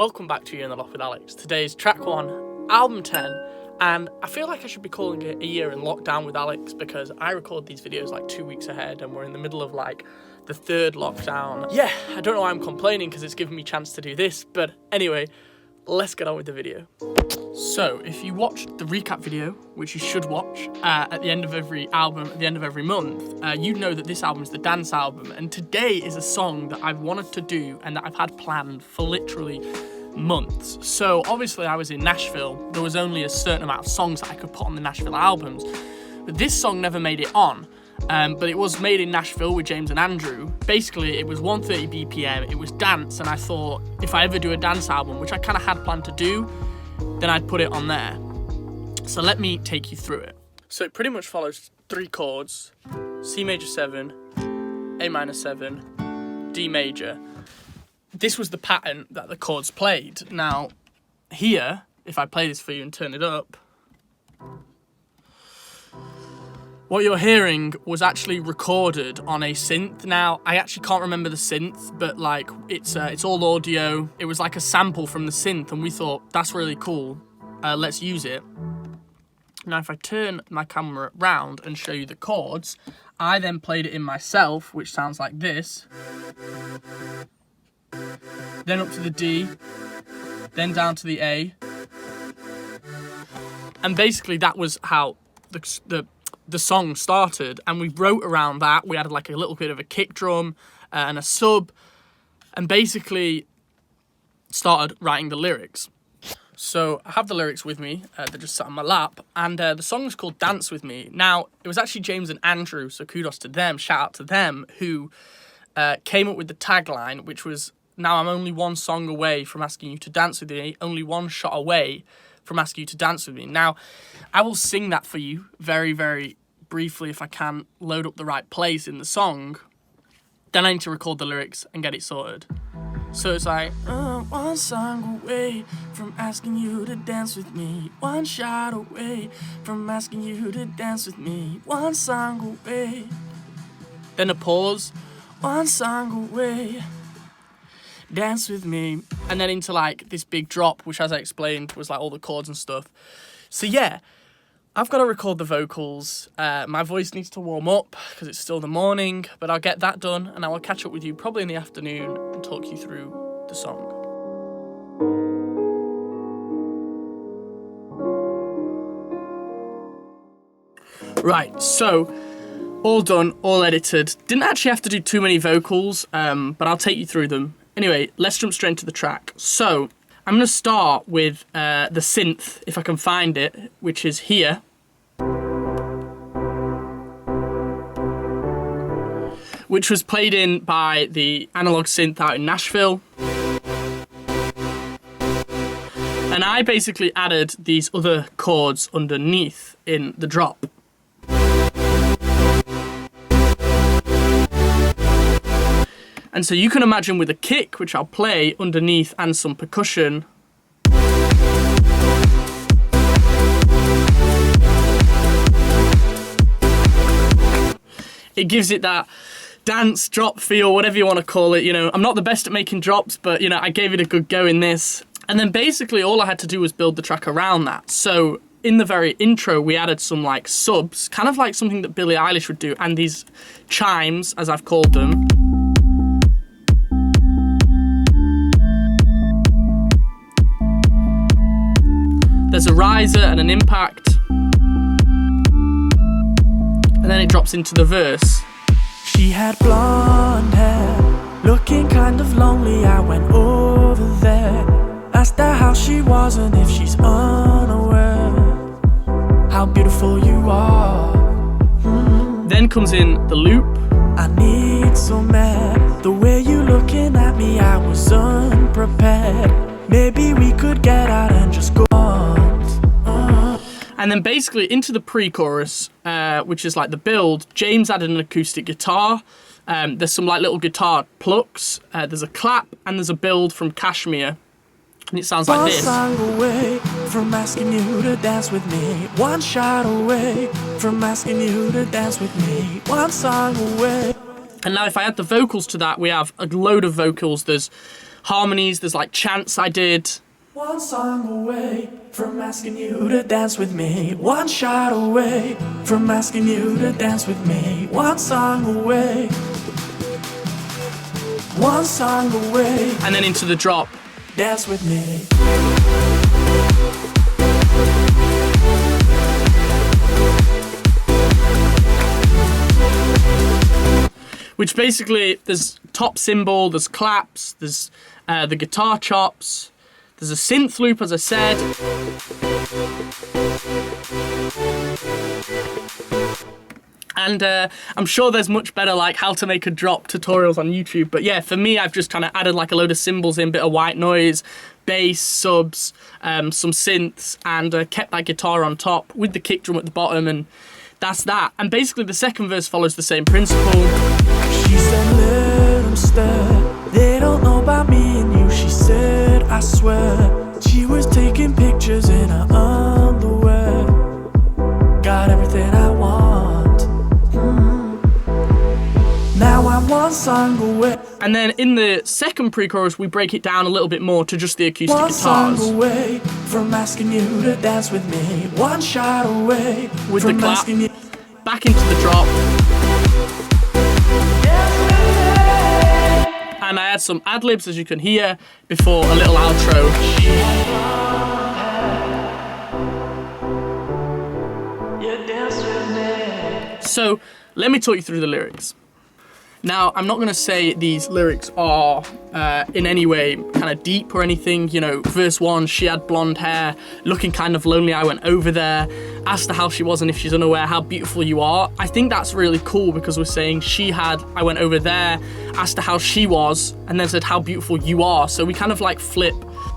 welcome back to You in the Loft with Alex. Today's track 1, album 10, and I feel like I should be calling it a year in lockdown with Alex because I record these videos like 2 weeks ahead and we're in the middle of like the 3rd lockdown. Yeah, I don't know why I'm complaining because it's given me a chance to do this, but anyway, let's get on with the video. So, if you watched the recap video, which you should watch, at the end of every album, at the end of every month, you'd know that this album is the dance album, and today is a song that I've wanted to do and that I've had planned for literally months. So, obviously I was in Nashville, there was only a certain amount of songs that I could put on the Nashville albums, but this song never made it on. But it was made in Nashville with James and Andrew. Basically, it was 130 BPM, it was dance, and I thought if I ever do a dance album, which I kind of had planned to do, then I'd put it on there. So let me take you through it. So it pretty much follows 3 chords: C major 7, A minor 7, D major. This was the pattern that the chords played. Now, here, if I play this for you and turn it up, what you're hearing was actually recorded on a synth. Now, I actually can't remember the synth, but like it's all audio. It was like a sample from the synth, and we thought that's really cool. Let's use it. Now, if I turn my camera round and show you the chords, I then played it in myself, which sounds like this. Then up to the D, then down to the A, and basically that was how the song started, and we wrote around that. We had like a little bit of a kick drum and a sub, and basically started writing the lyrics. So I have the lyrics with me, they're just sat on my lap, and the song is called Dance With Me. Now, it was actually James and Andrew, so kudos to them, shout out to them, who came up with the tagline, which was, "Now I'm only one song away from asking you to dance with me, only one shot away from asking you to dance with me." Now, I will sing that for you very, very briefly if I can load up the right place in the song. Then I need to record the lyrics and get it sorted. So it's like, one song away from asking you to dance with me, one shot away from asking you to dance with me, one song away. Then a pause, one song away, dance with me. And then into like this big drop, which as I explained was like all the chords and stuff. So yeah, I've got to record the vocals. My voice needs to warm up because it's still the morning, but I'll get that done and I will catch up with you probably in the afternoon and talk you through the song. Right, so all done, all edited. Didn't actually have to do too many vocals, but I'll take you through them. Anyway, let's jump straight into the track. So I'm going to start with the synth, if I can find it, which is here. Which was played in by the analog synth out in Nashville. And I basically added these other chords underneath in the drop. And so you can imagine with a kick, which I'll play underneath, and some percussion, it gives it that dance drop feel, whatever you want to call it. You know, I'm not the best at making drops, but you know, I gave it a good go in this. And then basically all I had to do was build the track around that. So in the very intro, we added some like subs, kind of like something that Billie Eilish would do, and these chimes, as I've called them. There's a riser and an impact, and then it drops into the verse. She had blonde hair, looking kind of lonely. I went over there, asked her how she was and if she's unaware how beautiful you are. Then comes in the loop. I need some air, the way you looking at me, I was unprepared. Maybe we could get out and just go on. And then basically into the pre-chorus, which is like the build, James added an acoustic guitar. There's some like little guitar plucks. There's a clap and there's a build from Kashmir. And it sounds like this. One song away from asking you to dance with me. One shot away from asking you to dance with me. One song away. And now if I add the vocals to that, we have a load of vocals. There's harmonies, there's like chants I did. One song away from asking you to dance with me. One shot away from asking you to dance with me. One song away. One song away. And then into the drop. Dance with me. Which basically, there's top cymbal, there's claps, there's the guitar chops, there's a synth loop, as I said. And I'm sure there's much better like how to make a drop tutorials on YouTube. But yeah, for me, I've just kind of added like a load of cymbals in, bit of white noise, bass, subs, some synths, and kept that guitar on top with the kick drum at the bottom, and that's that. And basically the second verse follows the same principle. She said, let them stare. They don't know about me and you, she said, I swear. She was taking pictures in her underwear. Got everything I want. Now I'm one song away. And then in the second pre-chorus, we break it down a little bit more to just the acoustic One guitars. song away from asking you to dance with me. One shot away With from the clap, asking you. back into the drop. And I had some ad-libs, as you can hear, before a little outro. So, let me talk you through the lyrics. Now, I'm not going to say these lyrics are in any way kind of deep or anything. You know, verse 1, she had blonde hair, looking kind of lonely, I went over there, asked her how she was and if she's unaware, how beautiful you are. I think that's really cool because we're saying she had, I went over there, asked her how she was, and then said how beautiful you are. So we kind of like flip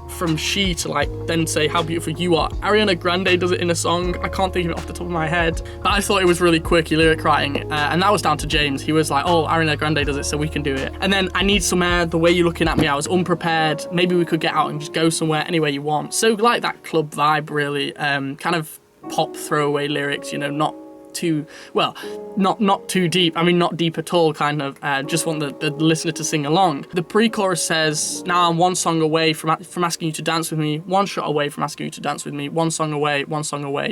from she to like then say how beautiful you are. Ariana Grande does it in a song. I can't think of it off the top of my head, but I thought it was really quirky lyric writing, and that was down to James. He was like, oh, Ariana Grande does it, so we can do it. And then I need some air, the way you're looking at me, I was unprepared. Maybe we could get out and just go somewhere anywhere you want. So like that club vibe, really, kind of pop throwaway lyrics, you know, not too, well, not too deep. I mean, not deep at all, kind of. Just want the listener to sing along. The pre-chorus says, now I'm one song away from asking you to dance with me, one shot away from asking you to dance with me, one song away,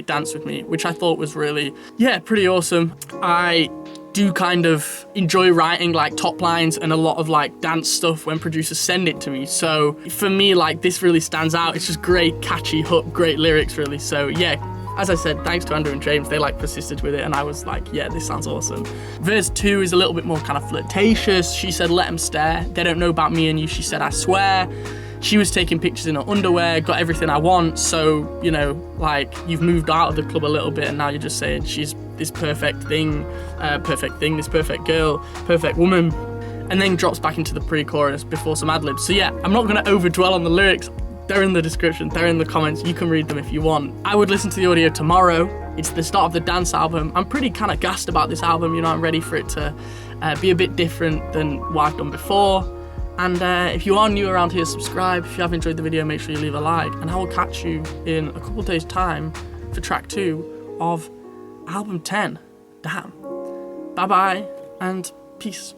dance with me, which I thought was really, yeah, pretty awesome. I do kind of enjoy writing like top lines and a lot of like dance stuff when producers send it to me. So for me, like this really stands out. It's just great, catchy hook, great lyrics, really. So yeah. As I said, thanks to Andrew and James, they like persisted with it and I was like, yeah, this sounds awesome. Verse 2 is a little bit more kind of flirtatious. She said, let them stare. They don't know about me and you, she said, I swear. She was taking pictures in her underwear, got everything I want. So, you know, like you've moved out of the club a little bit and now you're just saying she's this perfect thing, this perfect girl, perfect woman. And then drops back into the pre-chorus before some ad-libs. So yeah, I'm not gonna over-dwell on the lyrics. They're in the description, they're in the comments, you can read them if you want. I would listen to the audio tomorrow. It's the start of the dance album. I'm pretty kind of gassed about this album, you know, I'm ready for it to be a bit different than what I've done before. And if you are new around here, subscribe. If you have enjoyed the video, make sure you leave a like. And I will catch you in a couple days' time for track 2 of album 10. Damn. Bye-bye, and peace.